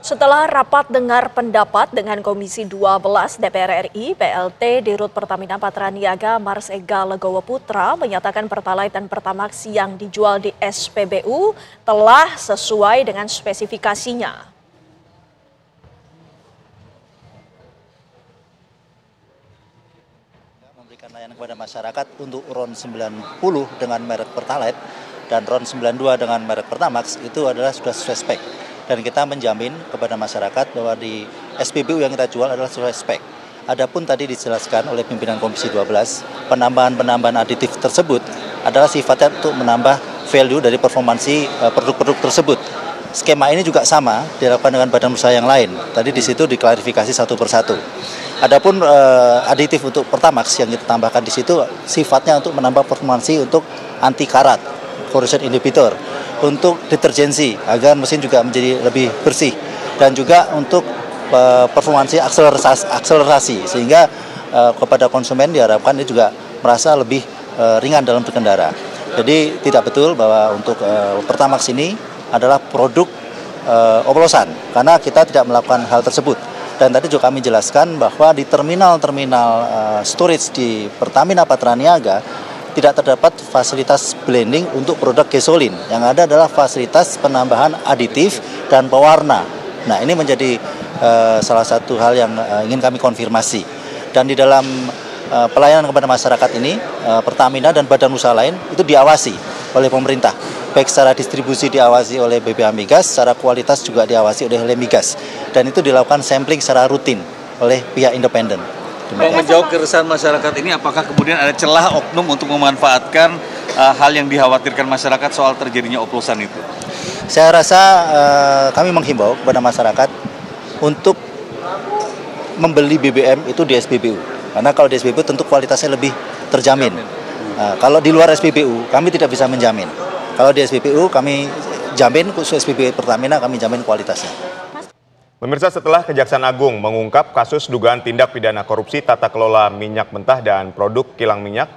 Setelah rapat dengar pendapat dengan Komisi 12 DPR RI, PLT Dirut Pertamina Patraniaga Mars Ega Legowo Putra menyatakan Pertalite dan Pertamax yang dijual di SPBU telah sesuai dengan spesifikasinya. Memberikan layanan kepada masyarakat untuk RON 90 dengan merek Pertalite dan RON 92 dengan merek Pertamax itu adalah sudah sesuai spek. Dan kita menjamin kepada masyarakat bahwa di SPBU yang kita jual adalah sesuai spek. Adapun tadi dijelaskan oleh pimpinan Komisi 12, penambahan aditif tersebut adalah sifatnya untuk menambah value dari performansi produk-produk tersebut. Skema ini juga sama dilakukan dengan badan usaha yang lain. Tadi di situ diklarifikasi satu persatu. Adapun aditif untuk Pertamax yang kita tambahkan di situ sifatnya untuk menambah performansi untuk anti karat, corrosion inhibitor, untuk deterjensi agar mesin juga menjadi lebih bersih, dan juga untuk performansi akselerasi sehingga kepada konsumen diharapkan dia juga merasa lebih ringan dalam berkendara. Jadi tidak betul bahwa untuk Pertamax ini adalah produk oplosan karena kita tidak melakukan hal tersebut. Dan tadi juga kami jelaskan bahwa di terminal-terminal storage di Pertamina Patraniaga tidak terdapat fasilitas blending untuk produk gasolin. Yang ada adalah fasilitas penambahan aditif dan pewarna. Nah, ini menjadi salah satu hal yang ingin kami konfirmasi. Dan di dalam pelayanan kepada masyarakat ini, Pertamina dan badan usaha lain itu diawasi oleh pemerintah. Baik secara distribusi diawasi oleh BPH Migas, secara kualitas juga diawasi oleh Migas. Dan itu dilakukan sampling secara rutin oleh pihak independen. Menjawab keresahan masyarakat ini, apakah kemudian ada celah oknum untuk memanfaatkan hal yang dikhawatirkan masyarakat soal terjadinya oplosan itu? Saya rasa kami menghimbau kepada masyarakat untuk membeli BBM itu di SPBU. Karena kalau di SPBU tentu kualitasnya lebih terjamin. Kalau di luar SPBU kami tidak bisa menjamin. Kalau di SPBU kami jamin, khusus SPBU Pertamina kami jamin kualitasnya. Pemirsa, setelah Kejaksaan Agung mengungkap kasus dugaan tindak pidana korupsi tata kelola minyak mentah dan produk kilang minyak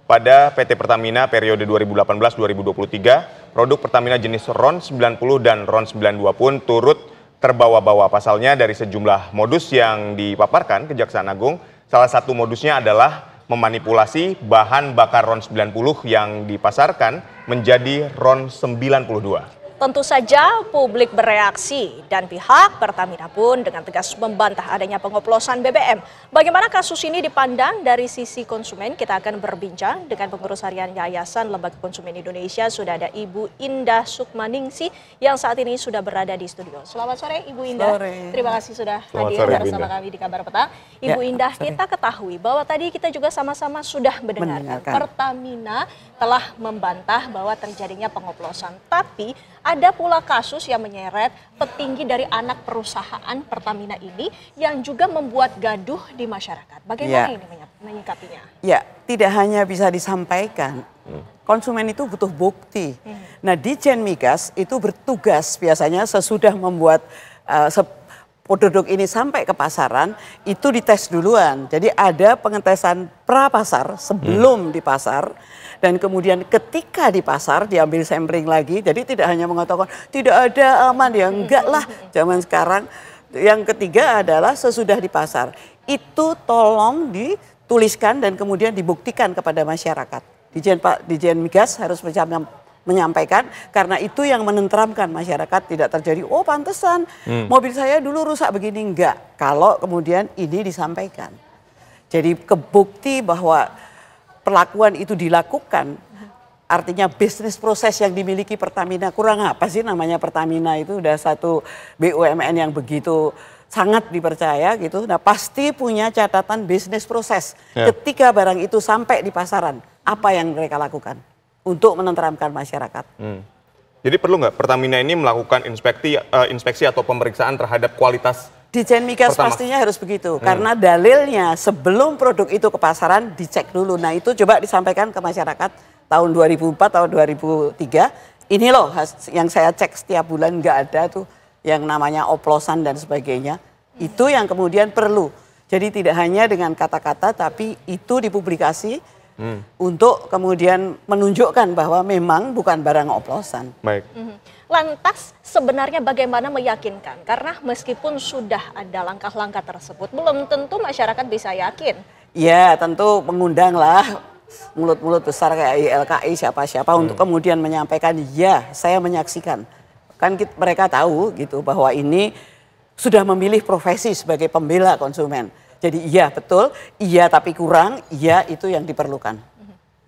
pada PT Pertamina periode 2018-2023, produk Pertamina jenis RON 90 dan RON 92 pun turut terbawa-bawa. Pasalnya dari sejumlah modus yang dipaparkan Kejaksaan Agung, salah satu modusnya adalah memanipulasi bahan bakar RON 90 yang dipasarkan menjadi RON 92. Tentu saja publik bereaksi dan pihak Pertamina pun dengan tegas membantah adanya pengoplosan BBM. Bagaimana kasus ini dipandang dari sisi konsumen? Kita akan berbincang dengan pengurus harian Yayasan Lembaga Konsumen Indonesia. Sudah ada Ibu Indah Sukmaningsih yang saat ini sudah berada di studio. Selamat sore Ibu Indah. Sore. Terima kasih sudah hadir bersama kami di Kabar Petang. Ibu Indah, kita ketahui bahwa tadi kita juga sama-sama sudah mendengarkan Pertamina telah membantah bahwa terjadinya pengoplosan. Tapi ada pula kasus yang menyeret petinggi dari anak perusahaan Pertamina ini yang juga membuat gaduh di masyarakat. Bagaimana ini menyikapinya? Ya, tidak hanya bisa disampaikan. Konsumen itu butuh bukti. Nah, Ditjen Migas itu bertugas biasanya sesudah membuat produk ini sampai ke pasaran, itu dites duluan. Jadi ada pengetesan pra-pasar sebelum di pasar. Dan kemudian ketika di pasar diambil sampling lagi. Jadi tidak hanya mengatakan tidak ada aman, ya enggak lah zaman sekarang. Yang ketiga adalah sesudah di pasar. Itu tolong dituliskan dan kemudian dibuktikan kepada masyarakat. Ditjen Migas harus menyampaikan, karena itu yang menenteramkan masyarakat, tidak terjadi, oh pantesan mobil saya dulu rusak begini, enggak. Kalau kemudian ini disampaikan. Jadi kebukti bahwa perlakuan itu dilakukan, artinya bisnis proses yang dimiliki Pertamina, kurang apa sih namanya Pertamina itu udah satu BUMN yang begitu sangat dipercaya gitu. Nah, pasti punya catatan bisnis proses ketika barang itu sampai di pasaran, apa yang mereka lakukan untuk menenteramkan masyarakat. Jadi perlu nggak Pertamina ini melakukan inspeksi atau pemeriksaan terhadap kualitas? Ditjen Migas pastinya harus begitu, karena dalilnya sebelum produk itu ke pasaran dicek dulu. Nah, itu coba disampaikan ke masyarakat tahun 2004, tahun 2003. Ini loh yang saya cek setiap bulan, nggak ada tuh yang namanya oplosan dan sebagainya. Itu yang kemudian perlu. Jadi tidak hanya dengan kata-kata, tapi itu dipublikasi untuk kemudian menunjukkan bahwa memang bukan barang oplosan. Baik. Lantas sebenarnya bagaimana meyakinkan? Karena meskipun sudah ada langkah-langkah tersebut, belum tentu masyarakat bisa yakin. Ya tentu mengundanglah mulut-mulut besar kayak YLKI siapa-siapa untuk kemudian menyampaikan, ya saya menyaksikan. Kan mereka tahu gitu bahwa ini sudah memilih profesi sebagai pembela konsumen. Jadi iya betul, iya tapi kurang, iya itu yang diperlukan.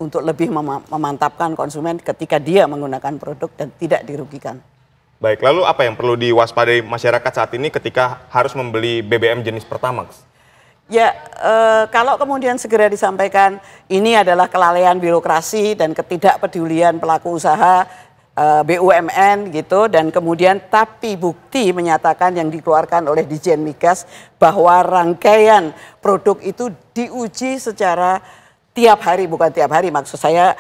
Untuk lebih memantapkan konsumen ketika dia menggunakan produk dan tidak dirugikan. Baik, lalu apa yang perlu diwaspadai masyarakat saat ini ketika harus membeli BBM jenis Pertamax? Ya, kalau kemudian segera disampaikan ini adalah kelalaian birokrasi dan ketidakpedulian pelaku usaha BUMN gitu, dan kemudian tapi bukti menyatakan yang dikeluarkan oleh Ditjen Migas bahwa rangkaian produk itu diuji secara tiap hari, bukan tiap hari, maksud saya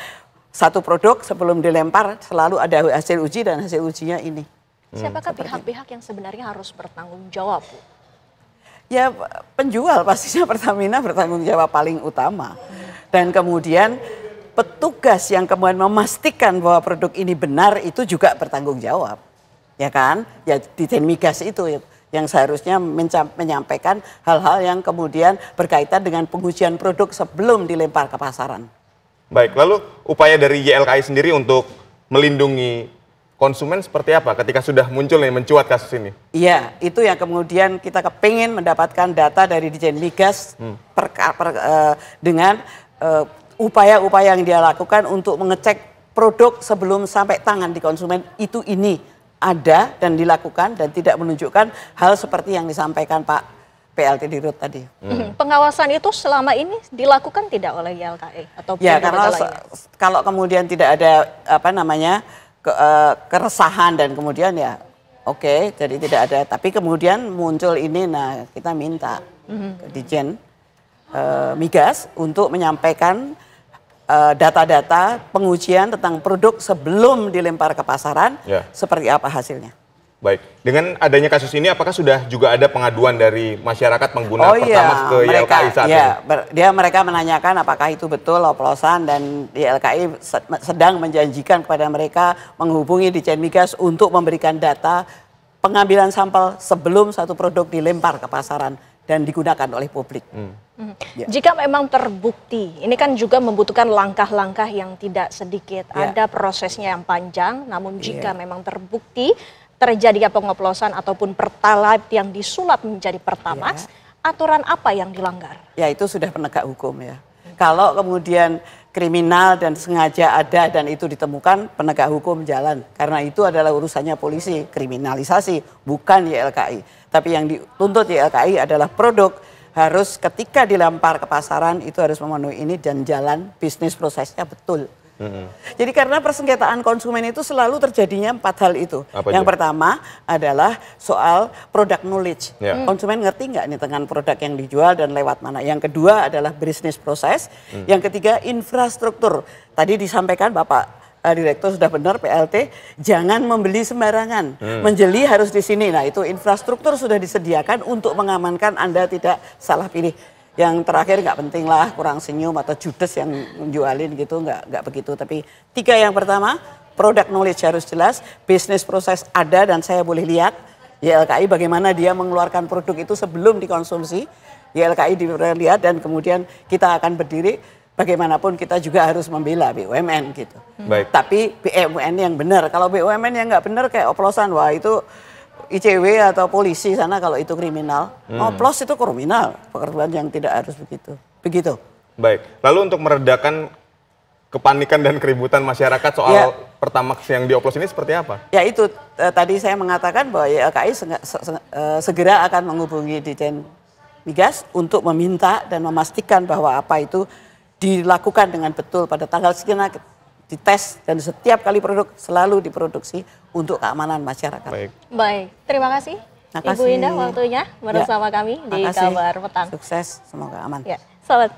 satu produk sebelum dilempar selalu ada hasil uji dan hasil ujinya ini. Siapakah pihak-pihak yang sebenarnya harus bertanggung jawab, Bu? Ya penjual pastinya Pertamina bertanggung jawab paling utama. Dan kemudian petugas yang kemudian memastikan bahwa produk ini benar itu juga bertanggung jawab. Ya kan? Ya Ditjen Migas itu yang seharusnya menyampaikan hal-hal yang kemudian berkaitan dengan pengujian produk sebelum dilempar ke pasaran. Baik, lalu upaya dari YLKI sendiri untuk melindungi konsumen seperti apa ketika sudah muncul nih mencuat kasus ini? Iya, itu yang kemudian kita kepingin mendapatkan data dari Ditjen Migas dengan upaya-upaya yang dia lakukan untuk mengecek produk sebelum sampai tangan di konsumen itu ini ada dan dilakukan dan tidak menunjukkan hal seperti yang disampaikan Pak PLT Dirut tadi. Pengawasan itu selama ini dilakukan tidak oleh YLKI atau ya karena kalau kemudian tidak ada keresahan dan kemudian ya oke, jadi tidak ada, tapi kemudian muncul ini, nah kita minta ke Ditjen Migas untuk menyampaikan data-data pengujian tentang produk sebelum dilempar ke pasaran, seperti apa hasilnya. Baik, dengan adanya kasus ini apakah sudah juga ada pengaduan dari masyarakat pengguna Pertamax ke YLKI saat ini? Mereka menanyakan apakah itu betul oplosan dan YLKI sedang menjanjikan kepada mereka menghubungi Ditjen Migas untuk memberikan data pengambilan sampel sebelum satu produk dilempar ke pasaran dan digunakan oleh publik. Ya. Jika memang terbukti, ini kan juga membutuhkan langkah-langkah yang tidak sedikit. Ada prosesnya yang panjang, namun jika memang terbukti terjadinya pengoplosan ataupun Pertalite yang disulap menjadi Pertamax, aturan apa yang dilanggar? Ya itu sudah penegak hukum ya. Kalau kemudian kriminal dan sengaja ada dan itu ditemukan, penegak hukum jalan. Karena itu adalah urusannya polisi, kriminalisasi, bukan YLKI. Tapi yang dituntut YLKI adalah produk harus ketika dilempar ke pasaran itu harus memenuhi ini dan jalan bisnis prosesnya betul. Jadi karena persengketaan konsumen itu selalu terjadinya 4 hal itu. Yang pertama adalah soal product knowledge. Konsumen ngerti nggak nih dengan produk yang dijual dan lewat mana. Yang kedua adalah bisnis proses. Yang ketiga infrastruktur. Tadi disampaikan Bapak Direktur sudah benar PLT, jangan membeli sembarangan. Menjeli harus di sini. Nah itu infrastruktur sudah disediakan untuk mengamankan Anda tidak salah pilih. Yang terakhir nggak penting lah, kurang senyum atau judes yang menjualin gitu, nggak begitu. Tapi 3 yang pertama, product knowledge harus jelas, bisnis proses ada dan saya boleh lihat YLKI bagaimana dia mengeluarkan produk itu sebelum dikonsumsi. YLKI dilihat dan kemudian kita akan berdiri, bagaimanapun kita juga harus membela BUMN gitu. Tapi BUMN yang benar, kalau BUMN yang nggak benar kayak oplosan, wah itu ICW atau polisi sana kalau itu kriminal, oplos itu kriminal, pekerjaan yang tidak harus begitu. Baik, lalu untuk meredakan kepanikan dan keributan masyarakat soal Pertamax yang dioplos ini seperti apa? Ya itu tadi saya mengatakan bahwa YLKI segera akan menghubungi Ditjen Migas untuk meminta dan memastikan bahwa apa itu dilakukan dengan betul pada tanggal sekian, dites dan setiap kali produk selalu diproduksi untuk keamanan masyarakat. Baik, terima kasih Ibu Indah waktunya bersama kami di Kabar Petang. Sukses, semoga aman. Selamat